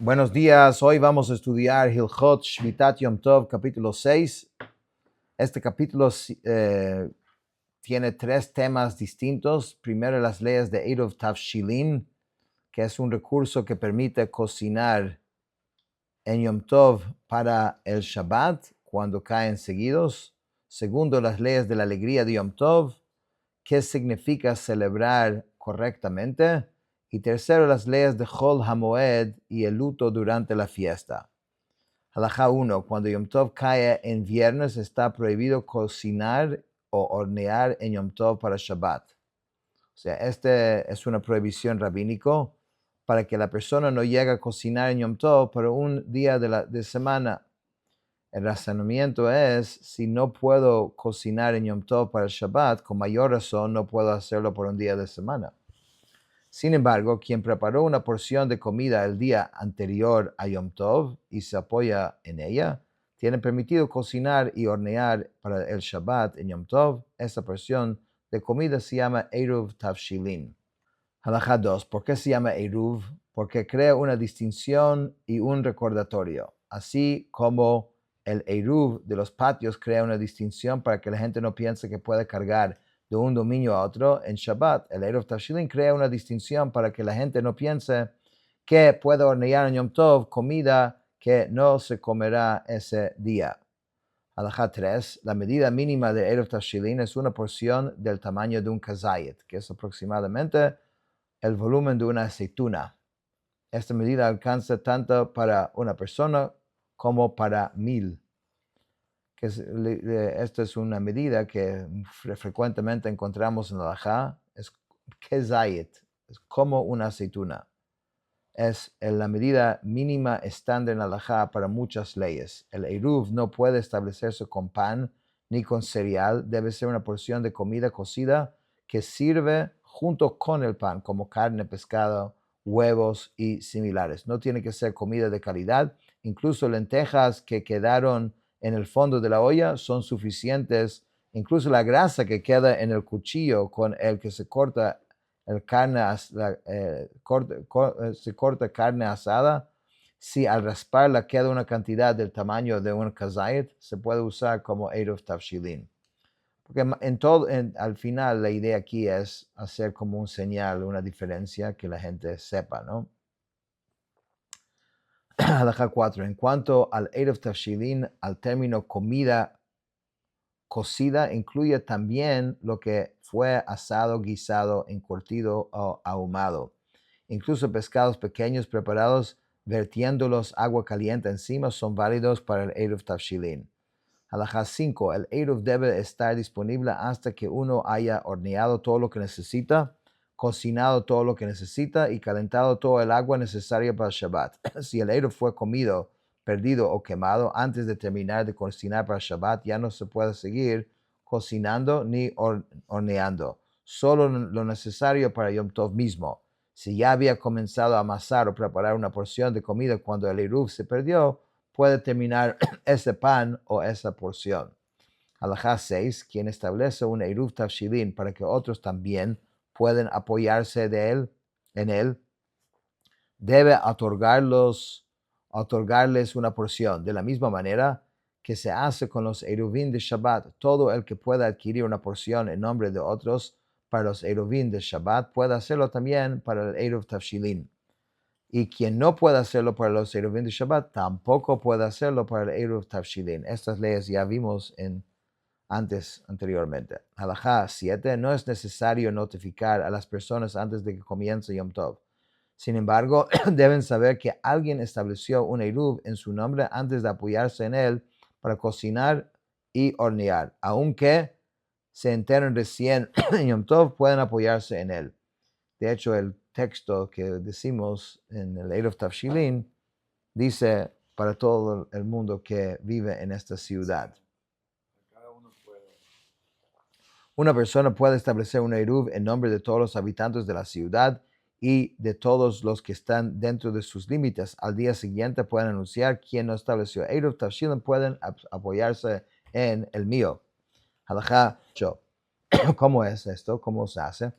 Buenos días, hoy vamos a estudiar Hilchot Shmitat Yom Tov, capítulo 6. Este capítulo tiene tres temas distintos. Primero, las leyes de Eruv Tavshilin, que es un recurso que permite cocinar en Yom Tov para el Shabbat, cuando caen seguidos. Segundo, las leyes de la alegría de Yom Tov, qué significa celebrar correctamente. Y tercero, las leyes de Chol HaMoed y el luto durante la fiesta. Halajá 1. Cuando Yom Tov cae en viernes, está prohibido cocinar o hornear en Yom Tov para Shabbat. O sea, este es una prohibición rabínico para que la persona no llegue a cocinar en Yom Tov para un día de semana. El razonamiento es, si no puedo cocinar en Yom Tov para el Shabbat, con mayor razón no puedo hacerlo por un día de semana. Sin embargo, quien preparó una porción de comida el día anterior a Yom Tov y se apoya en ella, tiene permitido cocinar y hornear para el Shabbat en Yom Tov. Esa porción de comida se llama Eruv Tavshilin. Halajá 2. ¿Por qué se llama Eruv? Porque crea una distinción y un recordatorio, así como el Eruv de los patios crea una distinción para que la gente no piense que puede cargar de un dominio a otro. En Shabbat, el Eruv Tavshilin crea una distinción para que la gente no piense que puede hornear en Yom Tov comida que no se comerá ese día. Halajá 3. La medida mínima de Eruv Tavshilin es una porción del tamaño de un kazayit, que es aproximadamente el volumen de una aceituna. Esta medida alcanza tanto para una persona como para 1000. Esta es una medida que frecuentemente encontramos en la halajá. Es kezayit, es como una aceituna. Es la medida mínima estándar en la halajá para muchas leyes. El eruv no puede establecerse con pan ni con cereal. Debe ser una porción de comida cocida que sirve junto con el pan, como carne, pescado, huevos y similares. No tiene que ser comida de calidad. Incluso lentejas que quedaron en el fondo de la olla son suficientes. Incluso la grasa que queda en el cuchillo con el que se corta se corta carne asada. Si al rasparla queda una cantidad del tamaño de un kazayit, se puede usar como Eruv Tavshilin. Porque al final la idea aquí es hacer como un señal, una diferencia que la gente sepa, ¿no? Halajá 4. En cuanto al Eruv Tavshilin, al término comida cocida, incluye también lo que fue asado, guisado, encurtido o ahumado. Incluso pescados pequeños preparados vertiéndolos agua caliente encima son válidos para el Eruv Tavshilin. Halajá 5. El Eruv debe estar disponible hasta que uno haya horneado todo lo que necesita, cocinado todo lo que necesita y calentado todo el agua necesaria para el Shabbat. Si el Eruv fue comido, perdido o quemado antes de terminar de cocinar para el Shabbat, ya no se puede seguir cocinando ni horneando. Solo lo necesario para Yom Tov mismo. Si ya había comenzado a amasar o preparar una porción de comida cuando el Eruv se perdió, puede terminar ese pan o esa porción. Halajá 6. Quien establece un Eruv Tavshilin para que otros también pueden apoyarse en él, debe otorgarles una porción. De la misma manera que se hace con los Eruvim de Shabbat, todo el que pueda adquirir una porción en nombre de otros para los Eruvim de Shabbat puede hacerlo también para el Eruv Tavshilin. Y quien no puede hacerlo para los Eruvim de Shabbat, tampoco puede hacerlo para el Eruv Tavshilin. Estas leyes ya vimos anteriormente. Halajá 7. No es necesario notificar a las personas antes de que comience Yom Tov. Sin embargo, deben saber que alguien estableció un Eruv en su nombre antes de apoyarse en él para cocinar y hornear. Aunque se enteren recién en Yom Tov, pueden apoyarse en él. De hecho, el texto que decimos en el Eruv Tavshilin dice para todo el mundo que vive en esta ciudad. Una persona puede establecer un Eruv en nombre de todos los habitantes de la ciudad y de todos los que están dentro de sus límites. Al día siguiente pueden anunciar quien no estableció Eruv Tavshilin pueden apoyarse en el mío. Halajá 8. ¿Cómo es esto? ¿Cómo se hace?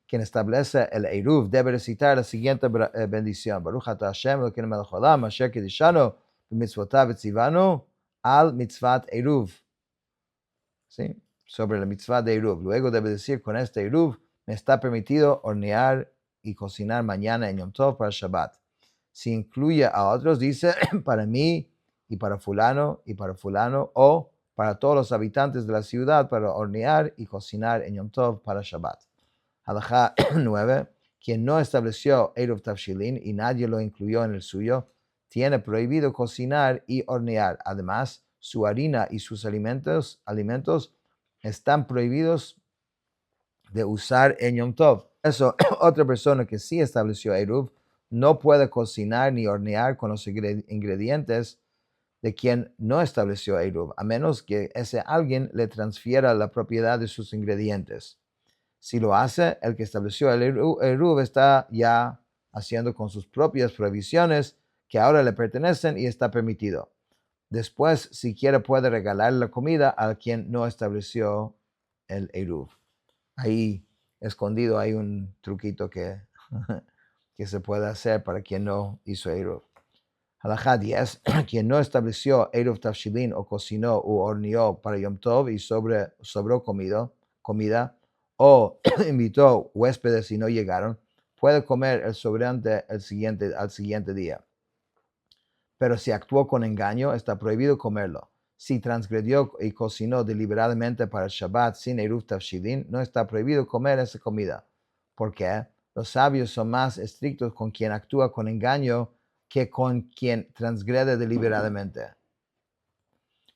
quien establece el Eruv debe recitar la siguiente bendición. Baruch atah Hashem Elokeinu melech haolam asher kiddushanu b'mitzvotav v'tzivanu al mitzvat Eruv. ¿Sí? Sobre la mitzvah de Eruv. Luego debe decir, con este Eruv me está permitido hornear y cocinar mañana en Yom Tov para Shabbat. Si incluye a otros, dice, para mí y para fulano, o para todos los habitantes de la ciudad para hornear y cocinar en Yom Tov para Shabbat. Halajá 9. Quien no estableció Eruv Tavshilin y nadie lo incluyó en el suyo, tiene prohibido cocinar y hornear. Además, su harina y sus alimentos están prohibidos de usar en Yom Tov. Eso, otra persona que sí estableció Eruv no puede cocinar ni hornear con los ingredientes de quien no estableció Eruv, a menos que ese alguien le transfiera la propiedad de sus ingredientes. Si lo hace, el que estableció el Eruv está ya haciendo con sus propias provisiones que ahora le pertenecen y está permitido. Después, si quiere, puede regalar la comida a quien no estableció el Eruv. Ahí, escondido, hay un truquito que se puede hacer para quien no hizo Eruv. Halajá 10. Quien no estableció Eruv Tavshilin o cocinó u horneó para Yom Tov y sobró comida, o invitó huéspedes y no llegaron, puede comer el sobrante al siguiente día. Pero si actuó con engaño, está prohibido comerlo. Si transgredió y cocinó deliberadamente para el Shabbat sin Eruv Tavshilin, no está prohibido comer esa comida. ¿Por qué? Los sabios son más estrictos con quien actúa con engaño que con quien transgrede deliberadamente.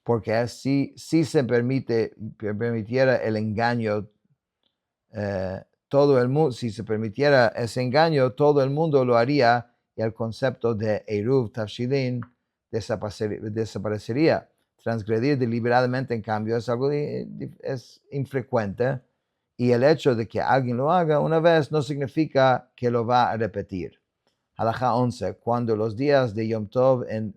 Porque si se permitiera el engaño, todo el mundo, si se permitiera ese engaño, todo el mundo lo haría y el concepto de Eruv Tavshilin desaparecería. Transgredir deliberadamente, en cambio, es algo es infrecuente, y el hecho de que alguien lo haga una vez no significa que lo va a repetir. Halajá 11. Cuando los 2 días de Yom Tov en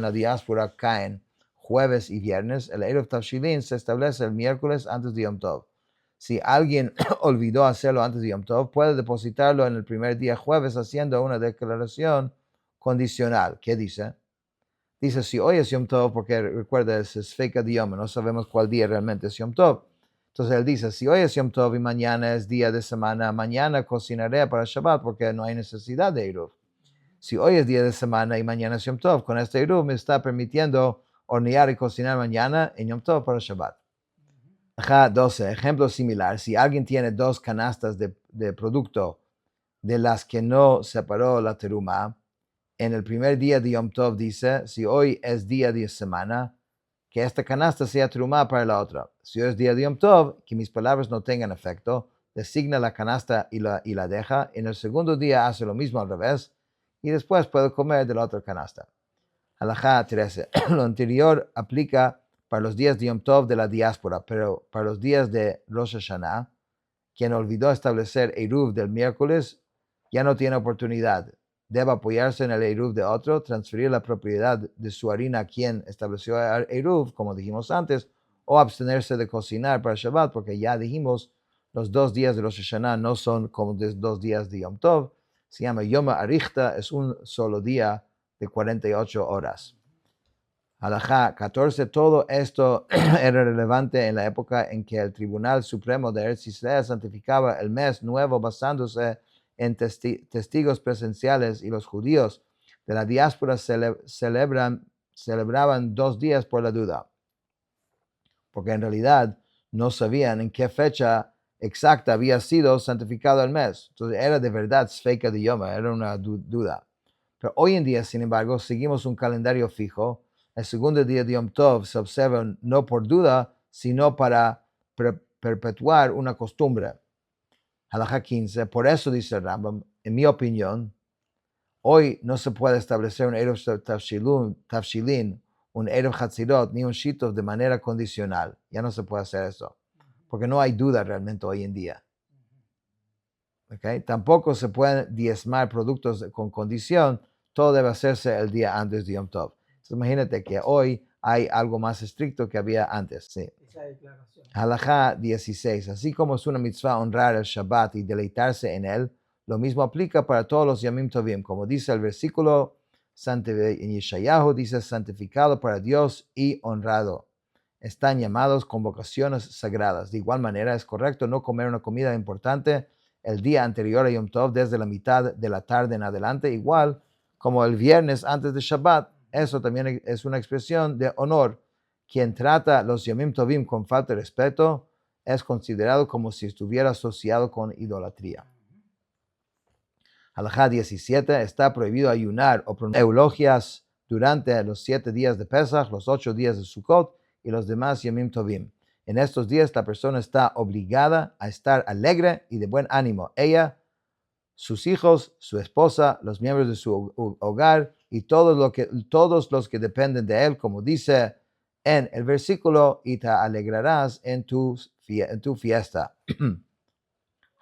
la diáspora caen jueves y viernes, el Eruv Tavshilin se establece el miércoles antes de Yom Tov. Si alguien olvidó hacerlo antes de Yom Tov, puede depositarlo en el primer día jueves haciendo una declaración condicional. ¿Qué dice? Dice, si hoy es Yom Tov, porque recuerda, es feca de Yom, no sabemos cuál día realmente es Yom Tov. Entonces él dice, si hoy es Yom Tov y mañana es día de semana, mañana cocinaré para Shabbat porque no hay necesidad de Eruv. Si hoy es día de semana y mañana es Yom Tov, con este Eruv me está permitiendo hornear y cocinar mañana en Yom Tov para Shabbat. 12. Ejemplo similar. Si alguien tiene 2 canastas de producto de las que no separó la teruma, en el primer día de Yom Tov dice, si hoy es día de semana, que esta canasta sea teruma para la otra. Si hoy es día de Yom Tov, que mis palabras no tengan efecto, designa la canasta y la deja. En el segundo día hace lo mismo al revés y después puede comer de la otra canasta. Halajá 13. Lo anterior aplica para los días de Yom Tov de la diáspora, pero para los días de Rosh Hashanah, quien olvidó establecer Eruv del miércoles ya no tiene oportunidad. Debe apoyarse en el Eruv de otro, transferir la propiedad de su harina a quien estableció Eruv, como dijimos antes, o abstenerse de cocinar para Shabbat, porque ya dijimos, los 2 días de Rosh Hashanah no son como los 2 días de Yom Tov. Se llama Yom Arichta, es un solo día de 48 horas. Halajá 14. Todo esto era relevante en la época en que el Tribunal Supremo de Eretz Israel santificaba el mes nuevo basándose en testigos presenciales, y los judíos de la diáspora celebraban 2 días por la duda, porque en realidad no sabían en qué fecha exacta había sido santificado el mes. Entonces era de verdad Sfeika de Yoma, era una duda. Pero hoy en día, sin embargo, seguimos un calendario fijo. El segundo día de Yom Tov se observa no por duda, sino para perpetuar una costumbre. Halajá 15. Por eso dice el Rambam, en mi opinión, hoy no se puede establecer un Eruv Tavshilin, un Eruv Hatzirot, ni un Shitov de manera condicional. Ya no se puede hacer eso, porque no hay duda realmente hoy en día. ¿Okay? Tampoco se pueden diezmar productos con condición. Todo debe hacerse el día antes de Yom Tov. Entonces, imagínate que hoy hay algo más estricto que había antes. Sí. Esa declaración. Halajá 16. Así como es una mitzvah honrar el Shabbat y deleitarse en él, lo mismo aplica para todos los Yamim Tovim. Como dice el versículo en Yeshayahu, dice santificado para Dios y honrado. Están llamados convocaciones sagradas. De igual manera, es correcto no comer una comida importante el día anterior a Yom Tov desde la mitad de la tarde en adelante, igual como el viernes antes de Shabbat. Eso también es una expresión de honor. Quien trata los Yomim Tovim con falta de respeto es considerado como si estuviera asociado con idolatría. Halajá 17. Está prohibido ayunar o pronunciar eulogias durante los 7 días de Pesach, los 8 días de Sukkot y los demás Yomim Tovim. En estos días la persona está obligada a estar alegre y de buen ánimo. Ella, sus hijos, su esposa, los miembros de su hogar y todos los que dependen de él, como dice en el versículo, y te alegrarás en tu fiesta.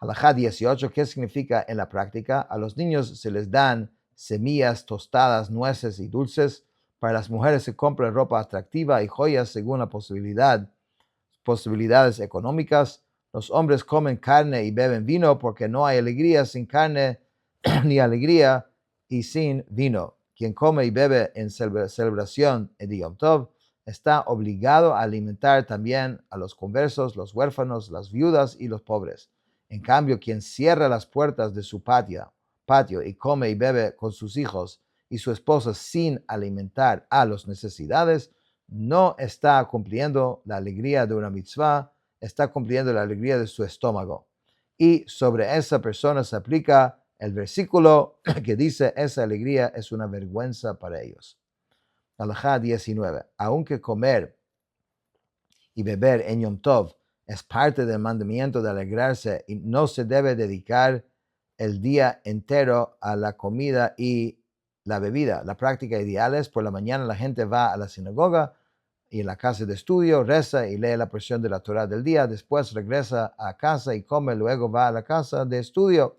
Halajá 18, ¿qué significa en la práctica? A los niños se les dan semillas, tostadas, nueces y dulces. Para las mujeres se compra ropa atractiva y joyas según la posibilidades económicas. Los hombres comen carne y beben vino porque no hay alegría sin carne ni alegría y sin vino. Quien come y bebe en celebración de Yom Tov está obligado a alimentar también a los conversos, los huérfanos, las viudas y los pobres. En cambio, quien cierra las puertas de su patio y come y bebe con sus hijos y su esposa sin alimentar a las necesidades, no está cumpliendo la alegría de una mitzvah, está cumpliendo la alegría de su estómago. Y sobre esa persona se aplica el versículo que dice, esa alegría es una vergüenza para ellos. Halajá 19. Aunque comer y beber en Yom Tov es parte del mandamiento de alegrarse y no se debe dedicar el día entero a la comida y la bebida. La práctica ideal es por la mañana la gente va a la sinagoga y en la casa de estudio, reza y lee la porción de la Torah del día, después regresa a casa y come, luego va a la casa de estudio,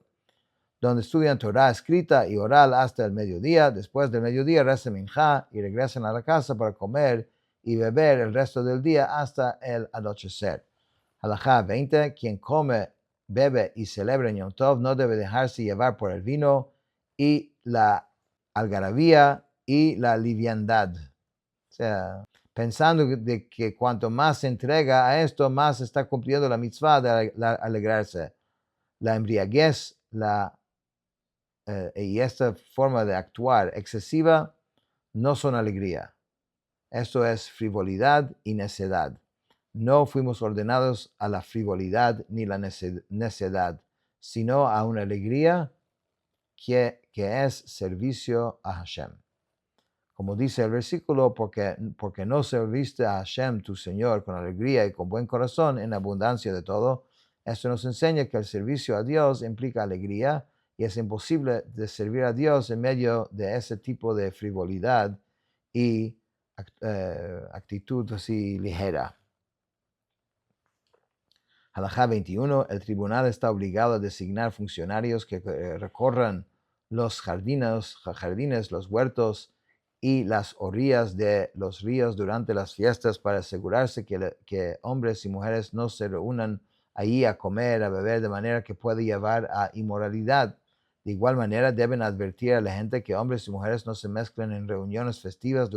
donde estudian Torah escrita y oral hasta el mediodía. Después del mediodía rezan minjá y regresan a la casa para comer y beber el resto del día hasta el anochecer. Halajá 20. Quien come, bebe y celebra en Yom Tov no debe dejarse llevar por el vino y la algarabía y la liviandad. O sea, pensando de que cuanto más se entrega a esto, más está cumpliendo la mitzvah de alegrarse. La embriaguez y esta forma de actuar excesiva no son alegría. Esto es frivolidad y necedad. No fuimos ordenados a la frivolidad ni la necedad, sino a una alegría que es servicio a Hashem. Como dice el versículo, porque no serviste a Hashem, tu Señor, con alegría y con buen corazón, en abundancia de todo. Esto nos enseña que el servicio a Dios implica alegría y es imposible de servir a Dios en medio de ese tipo de frivolidad y actitud así ligera. Halajá 21. El tribunal está obligado a designar funcionarios que recorran los jardines, los huertos y las orillas de los ríos durante las fiestas para asegurarse que hombres y mujeres no se reúnan allí a comer, a beber, de manera que pueda llevar a inmoralidad. De igual manera, deben advertir a la gente que hombres y mujeres no se mezclen en reuniones festivas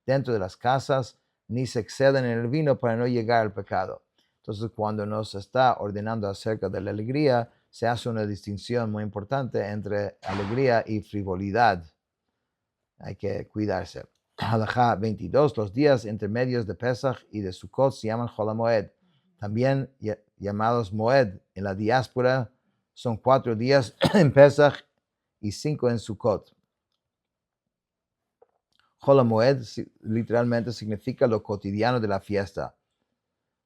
dentro de las casas, ni se exceden en el vino para no llegar al pecado. Entonces, cuando nos está ordenando acerca de la alegría, se hace una distinción muy importante entre alegría y frivolidad. Hay que cuidarse. Halajá 22. Los días intermedios de Pesach y de Sukkot se llaman Chol HaMoed, también llamados Moed. En la diáspora son 4 días en Pesach y 5 en Sukkot. Chol HaMoed literalmente significa lo cotidiano de la fiesta.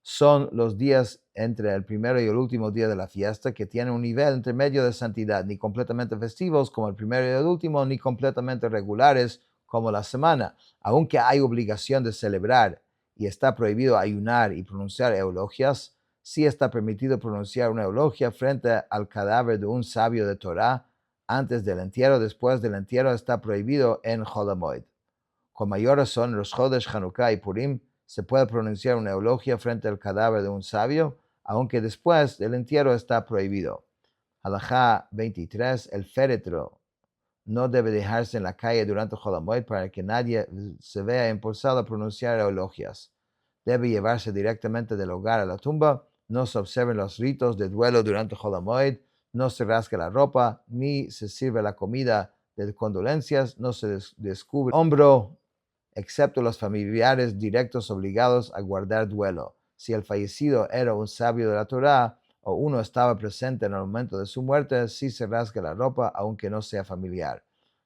Son los días entre el primero y el último día de la fiesta que tienen un nivel intermedio de santidad, ni completamente festivos como el primero y el último, ni completamente regulares como la semana. Aunque hay obligación de celebrar y está prohibido ayunar y pronunciar eulogias, sí está permitido pronunciar una eulogia frente al cadáver de un sabio de Torah antes del entierro. Después del entierro está prohibido en Chol HaMoed. Con mayor razón, en los Jodesh, Hanukkah y Purim se puede pronunciar una eulogia frente al cadáver de un sabio, aunque después del entierro está prohibido. Halajá 23. El féretro no debe dejarse en la calle durante Hol HaMoed para que nadie se vea impulsado a pronunciar elogias. Debe llevarse directamente del hogar a la tumba. No se observen los ritos de duelo durante Hol HaMoed. No se rasgue la ropa, ni se sirve la comida de condolencias. No se descubre hombro, excepto los familiares directos obligados a guardar duelo. Si el fallecido era un sabio de la Torá o uno estaba presente en el momento de su muerte, sí se rasga la ropa, aunque no sea familiar.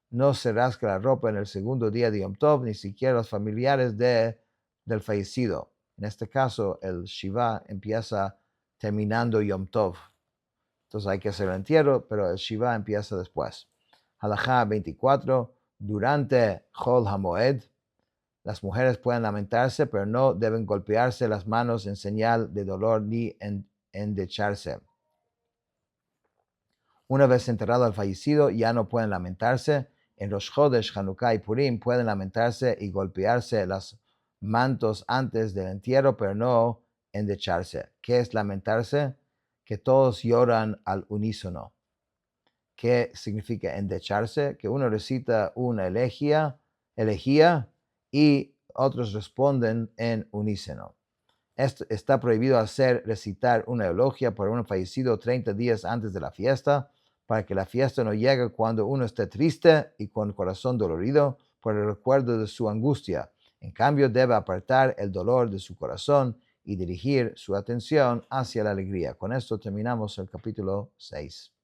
No se rasga la ropa en el segundo día de Yom Tov, ni siquiera los familiares del fallecido. En este caso, el Shiva empieza terminando Yom Tov. Entonces hay que hacer el entierro, pero el Shiva empieza después. Halajá 24. Durante Hol HaMoed, las mujeres pueden lamentarse, pero no deben golpearse las manos en señal de dolor ni endecharse. Una vez enterrado al fallecido, ya no pueden lamentarse. En los Jodesh, Hanukkah y Purim pueden lamentarse y golpearse los mantos antes del entierro, pero no endecharse. ¿Qué es lamentarse? Que todos lloran al unísono. ¿Qué significa endecharse? Que uno recita una elegía y otros responden en unísono. Esto está prohibido recitar una elogia por un fallecido 30 días antes de la fiesta, para que la fiesta no llegue cuando uno esté triste y con el corazón dolorido por el recuerdo de su angustia. En cambio, debe apartar el dolor de su corazón y dirigir su atención hacia la alegría. Con esto terminamos el capítulo 6.